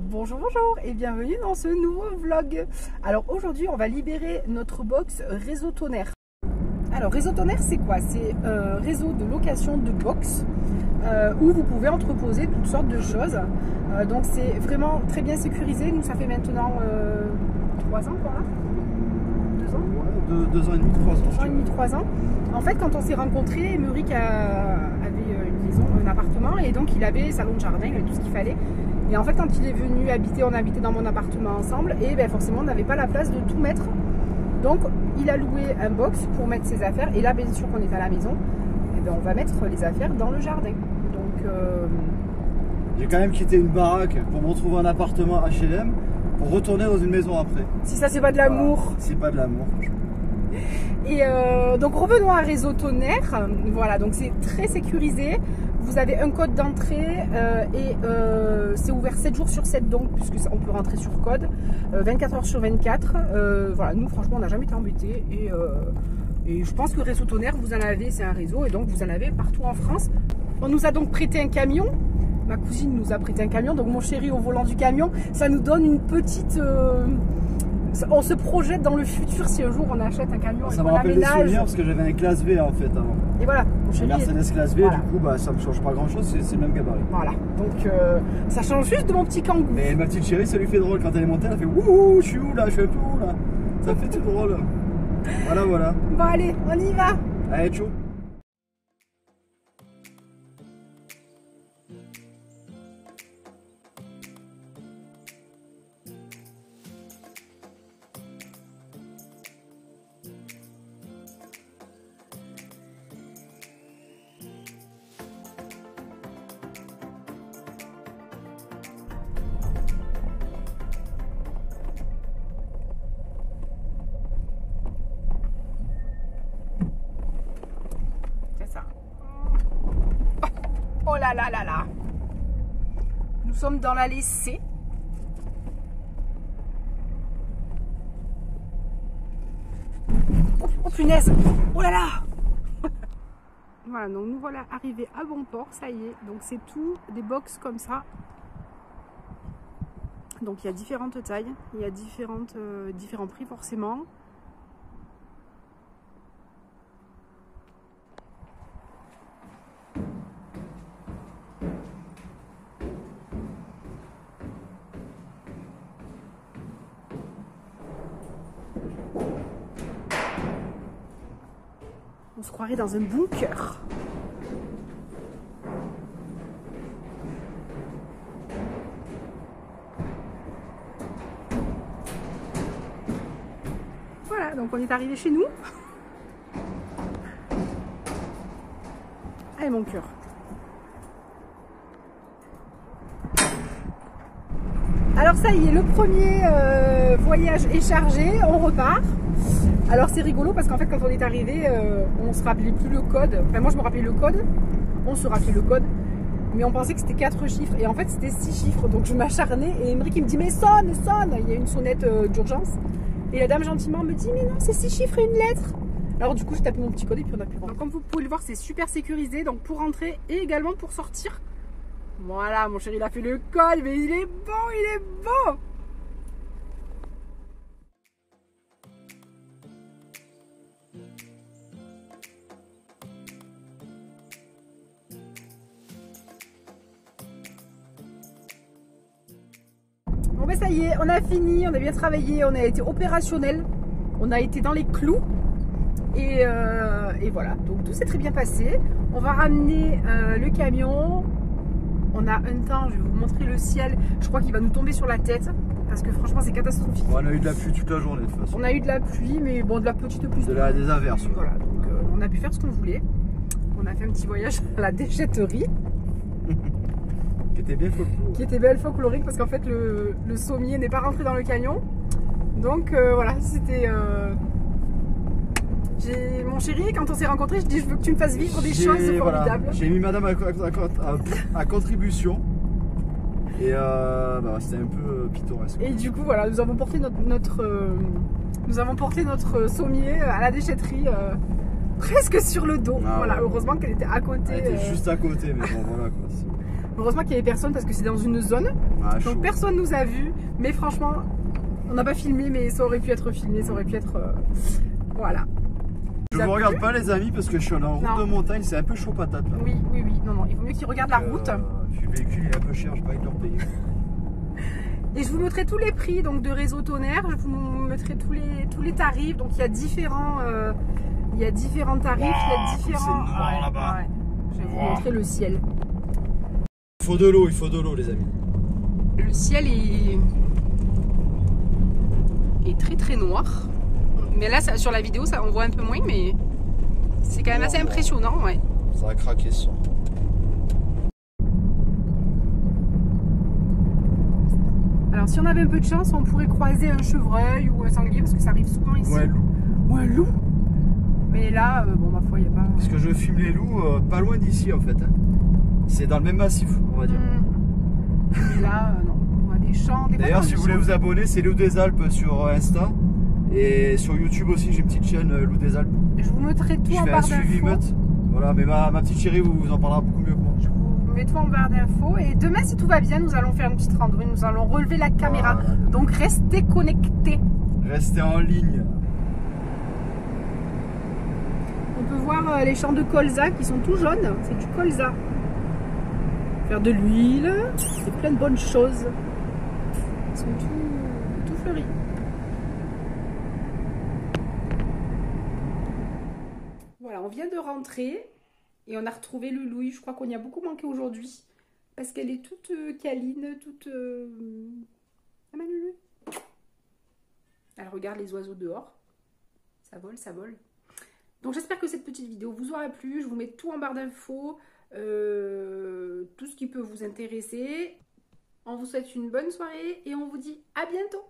Bonjour, bonjour et bienvenue dans ce nouveau vlog. Alors aujourd'hui on va libérer notre box Réseau Tonnerre. Alors Réseau Tonnerre c'est quoi? C'est un réseau de location de box où vous pouvez entreposer toutes sortes de choses. Donc c'est vraiment très bien sécurisé. Nous ça fait maintenant 3 ans quoi là. 2 ans ouais, 2 ans et demi, 3 ans. 2 ans et demi, 3 ans. En fait quand on s'est rencontrés, Émeric avait une maison, un appartement et donc il avait salon de jardin, il avait tout ce qu'il fallait. Et en fait quand il est venu habiter, on habitait dans mon appartement ensemble et ben, forcément on n'avait pas la place de tout mettre. Donc il a loué un box pour mettre ses affaires et là bien sûr qu'on est à la maison, et ben, on va mettre les affaires dans le jardin. Donc j'ai quand même quitté une baraque pour me retrouver un appartement HLM pour retourner dans une maison après. Si ça c'est pas de l'amour. Voilà, c'est pas de l'amour. Et donc revenons à Réseau Tonnerre. Voilà, donc c'est très sécurisé. Vous avez un code d'entrée et c'est ouvert 7 jours sur 7 donc, puisque on peut rentrer sur code, 24 heures sur 24. Voilà, nous franchement on n'a jamais été embêtés et je pense que Réseau Tonnerre, vous en avez, c'est un réseau et donc vous en avez partout en France. On nous a donc prêté un camion. Ma cousine nous a prêté un camion, donc mon chéri au volant du camion, ça nous donne une petite... on se projette dans le futur si un jour on achète un camion. Ça me rappelle des souvenirs parce que j'avais un classe V en fait avant. Et voilà, mon chéri. Mercedes classe V, voilà. Du coup bah, ça me change pas grand chose, c'est le même gabarit. Voilà, donc ça change juste de mon petit kangou. Mais ma petite chérie, ça lui fait drôle quand elle est montée, elle fait wouhou, je suis où là, je suis un peu où là. Ça me fait tout drôle. Voilà, voilà. Bon allez, on y va. Allez, ciao. Oh là là là là. Nous sommes dans l'allée C. Oh punaise. Oh là là. Voilà, donc nous voilà arrivés à bon port, ça y est. Donc c'est tout des box comme ça. Donc il y a différentes tailles, il y a différents prix forcément. On se croirait dans un bunker. Voilà, donc on est arrivé chez nous. Allez mon cœur. Alors ça y est, le premier voyage est chargé, on repart. Alors c'est rigolo parce qu'en fait quand on est arrivé, on se rappelait plus le code. Enfin moi je me rappelais le code, on se rappelait le code, mais on pensait que c'était 4 chiffres et en fait c'était 6 chiffres. Donc je m'acharnais et Émeric il me dit mais sonne, sonne. Il y a une sonnette d'urgence et la dame gentiment me dit mais non c'est 6 chiffres et une lettre. Alors du coup je tapais mon petit code et puis on a pu rentrer. Donc comme vous pouvez le voir c'est super sécurisé donc pour rentrer et également pour sortir. Voilà mon chéri il a fait le code mais il est bon, il est bon. Bon ben ça y est, on a fini, on a bien travaillé, on a été opérationnel, on a été dans les clous et voilà, donc tout s'est très bien passé. On va ramener le camion, on a un temps, je vais vous montrer le ciel, je crois qu'il va nous tomber sur la tête parce que franchement c'est catastrophique. Bon, on a eu de la pluie toute la journée de toute façon. On a eu de la pluie mais bon de la petite pluie. Des averses. Voilà, donc on a pu faire ce qu'on voulait, on a fait un petit voyage à la déchetterie. Qui était bien folklorique. Qui était belle folklorique parce qu'en fait le sommier n'est pas rentré dans le camion. Donc voilà, c'était... Mon chéri, quand on s'est rencontrés, je dis je veux que tu me fasses vivre des choses formidables. Voilà, j'ai mis madame à contribution. Et bah, c'était un peu pittoresque. Et du coup voilà, nous avons porté notre sommier à la déchetterie presque sur le dos. Ah, voilà, ouais. Heureusement qu'elle était à côté. Elle était juste à côté, mais bon voilà quoi. Heureusement qu'il y avait personne parce que c'est dans une zone. Ah, Donc chaud. personne nous a vus. Mais franchement, on n'a pas filmé, mais ça aurait pu être filmé, ça aurait pu être... voilà. Je vous regarde pas les amis parce que je suis en route Non. de montagne, c'est un peu chaud patate là. Oui, oui, oui. Non, non, il vaut mieux qu'ils regardent la route. Le véhicule il est un peu cher, je pas envie de leur payer. Et je vous mettrai tous les prix donc, de Réseau Tonnerre. Je vous mettrai tous les tarifs. Donc il y a différents, tarifs. Il y a différents... c'est noir là-bas. Ouais. Je vais vous montrer le ciel. Il faut de l'eau les amis. Le ciel est très très noir. Mais là, sur la vidéo, on voit un peu moins, mais c'est quand même assez impressionnant. Ouais. Ça va craquer ce soir. Alors, si on avait un peu de chance, on pourrait croiser un chevreuil ou un sanglier, parce que ça arrive souvent ici. Ou un loup. Ou un loup. Mais là, bon, ma foi, il n'y a pas... Parce que je filme les loups pas loin d'ici en fait. Hein. C'est dans le même massif, on va dire. Mais là, non. On voit des champs, des... D'ailleurs, si vous voulez vous abonner, c'est Loup des Alpes sur Insta. Et sur YouTube aussi, j'ai une petite chaîne Loup des Alpes. Je vous mettrai tout Je en fais un barre suivi d'infos. meute. Voilà, mais ma petite chérie vous en parlera beaucoup mieux que moi. Je vous mets tout en barre d'infos. Et demain, si tout va bien, nous allons faire une petite randonnée. Nous allons relever la caméra. Voilà. Donc, restez connectés. Restez en ligne. On peut voir les champs de colza qui sont tout jaunes. C'est du colza. Faire de l'huile. C'est plein de bonnes choses. Ils sont tout fleuris. Voilà, on vient de rentrer et on a retrouvé Loulouille. Je crois qu'on y a beaucoup manqué aujourd'hui parce qu'elle est toute câline, toute... Ah, Manu. Elle regarde les oiseaux dehors. Ça vole, ça vole. Donc j'espère que cette petite vidéo vous aura plu. Je vous mets tout en barre d'infos, tout ce qui peut vous intéresser. On vous souhaite une bonne soirée et on vous dit à bientôt.